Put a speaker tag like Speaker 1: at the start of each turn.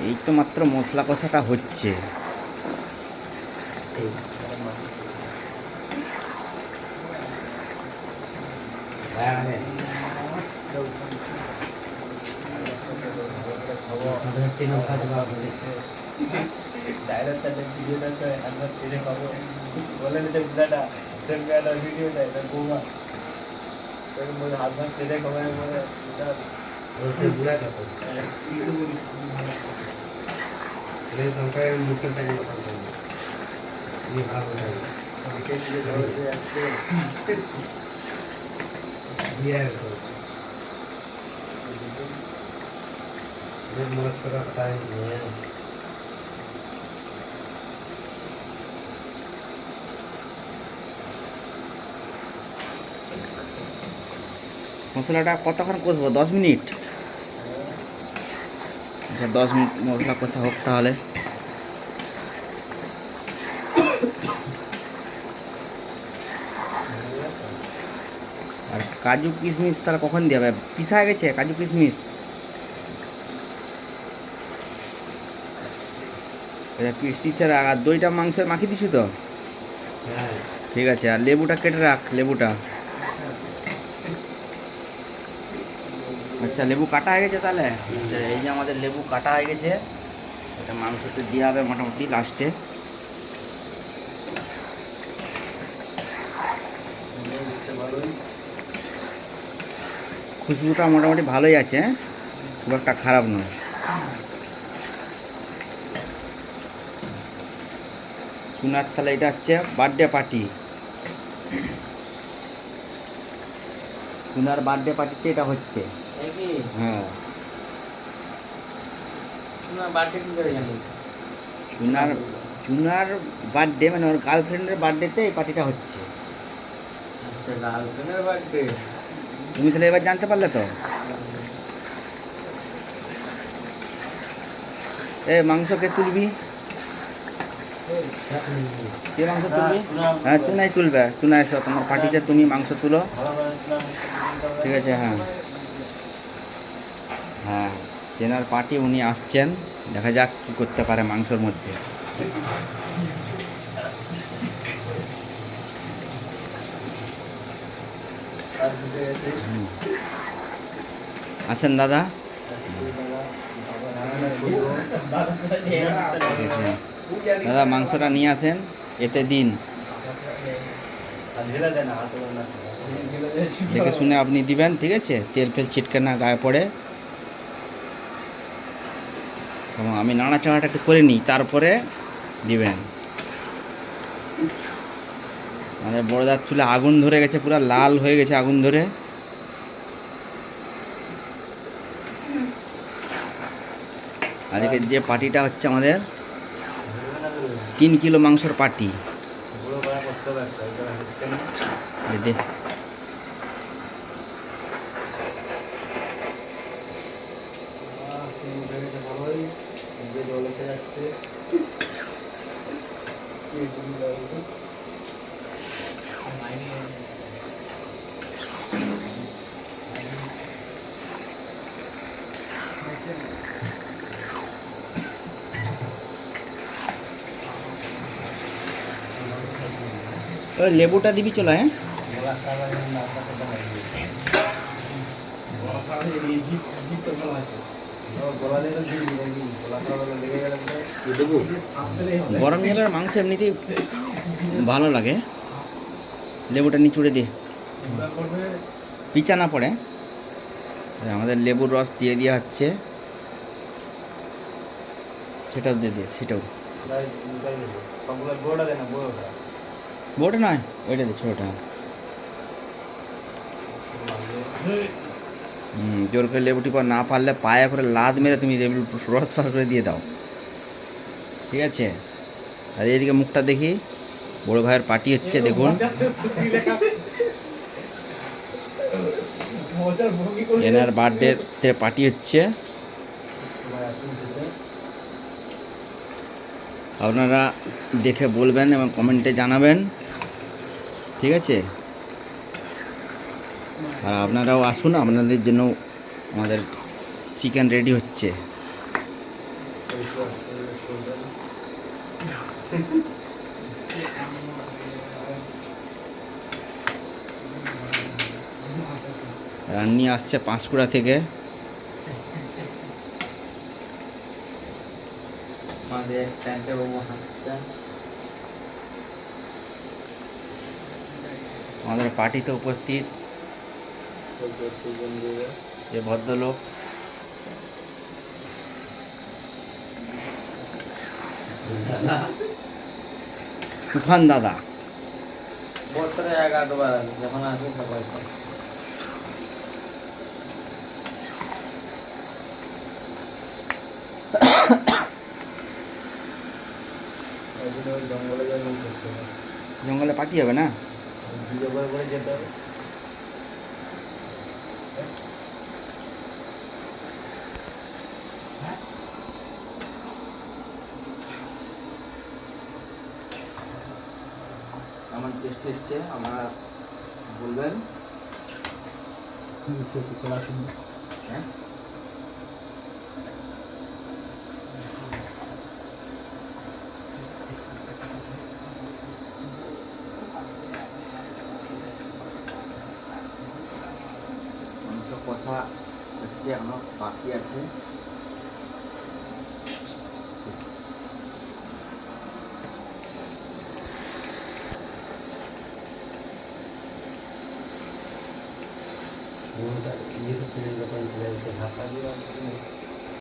Speaker 1: এই তো মাত্র মশলা কষাটা হচ্ছে। মশলাটা কতক্ষণ কষবো? 10 মিনিট। আচ্ছা 10 মিনিট মশলা কষা হোক তাহলে। আর কাজু কিশমিশ তাহলে কখন দিয়ে হবে? পিসা গেছে কাজু কিশমিশ? এটা পিসের আর দইটা মাংসের মাখিয়ে দিচ্ছি তো? ঠিক আছে। আর লেবুটা কেটে রাখ, লেবুটা। আচ্ছা লেবু কাটা হয়ে গেছে তাহলে। এই যে আমাদের লেবু কাটা হয়ে গেছে, এটা মাংসতে দেওয়া হবে মোটামুটি লাস্টে। খুশবুটা মোটামুটি ভালোই আছে, খুব একটা খারাপ নয়। চুনার তাহলে এটা হচ্ছে বার্থডে পার্টি। চুনার বার্থডে পার্টিতে এটা হচ্ছে। হ্যাঁ চুনার চুনার বার্থডে মানে ওর গার্লফ্রেন্ডের বার্থডেতে এই পার্টিটা হচ্ছে। তুমি তাহলে এবার জানতে পারলে তো। এ মাংস কে তুলবি? কে মাংস তুলবি? হ্যাঁ চুনাই তুলবে। চুনা এসো তোমার পার্টিতে, তুমি মাংস তুলো। ঠিক আছে। হ্যাঁ হ্যাঁ চেনার পার্টি, উনি আসছেন, দেখা যাক কী করতে পারে মাংসর মধ্যে। আসেন দাদা। ঠিক আছে দাদা, মাংসটা নিয়ে আসেন, এতে দিন। দেখে শুনে আপনি দিবেন, ঠিক আছে? তেল ফেল ছিটকে না গায়ে পড়ে। এবং আমি নাড়াচাড়াটা একটু করে নিই, তারপরে দিবেন। আমাদের বড়দার চুলে আগুন ধরে গেছে, পুরো লাল হয়ে গেছে আগুন ধরে। আজকে যে পার্টিটা হচ্ছে আমাদের 3 কিলো মাংসর পার্টি। লেবুটা দিবি চলো। হ্যাঁ গরম জলের মাংস এমনিতেই ভালো লাগে। লেবুটা নিচুড়ে দিয়ে পিচা না পড়ে। আমাদের লেবুর রস দিয়ে দেওয়া হচ্ছে, সেটাও দিয়ে দিয়ে, সেটাও বড়টা নয়, ওইটা দিচ্ছি ওটা। জোর করে লেবুটি পর না পারলে পায়ে করে লাদ মেরে তুমি লেবুর রস পার করে দিয়ে দাও, ঠিক আছে? আর এইদিকে মুখটা দেখি, বড় ভাইয়ের পার্টি হচ্ছে দেখুন। এনার বার্থডেতে পার্টি হচ্ছে। আপনারা দেখে বলবেন এবং কমেন্টে জানাবেন, ঠিক আছে? আর আপনারাও আসুন, আপনাদের জন্য আমাদের চিকেন রেডি হচ্ছে। রান্নি আসছে পাঁশকুড়া থেকে। আমাদের ট্যান্টে বাবু হাসছে। আমাদের পার্টিতে উপস্থিত যে ভদ্রলোক, তুফান দাদা।
Speaker 2: বছরে 11 বার যখন আসে সবাই জঙ্গলে যাবেন করতে হবে,
Speaker 1: জঙ্গলে পার্টি হবে না?
Speaker 2: ভিডিও করে করে যেতে হবে।
Speaker 1: আমার টেস্ট এসছে, আপনারা বলবেন। হ্যাঁ, মাংস কষা হচ্ছে, আমার বাকি আছে।
Speaker 2: ये तो फिर ढाका दिया